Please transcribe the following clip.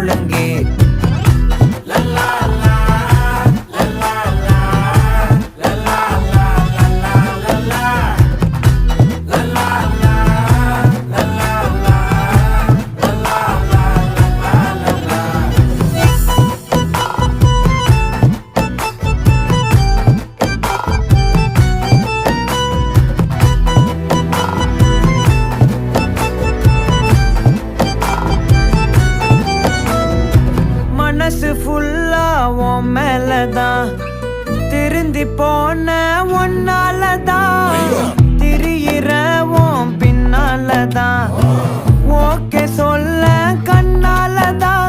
முழங்கே மனசு ஃபுல்லா உன் மேலதான் திருந்தி போன ஒன்னாலதான் திரியிற உன் பின்னாலதான் ஓகே சொல்ல கண்ணாலதான்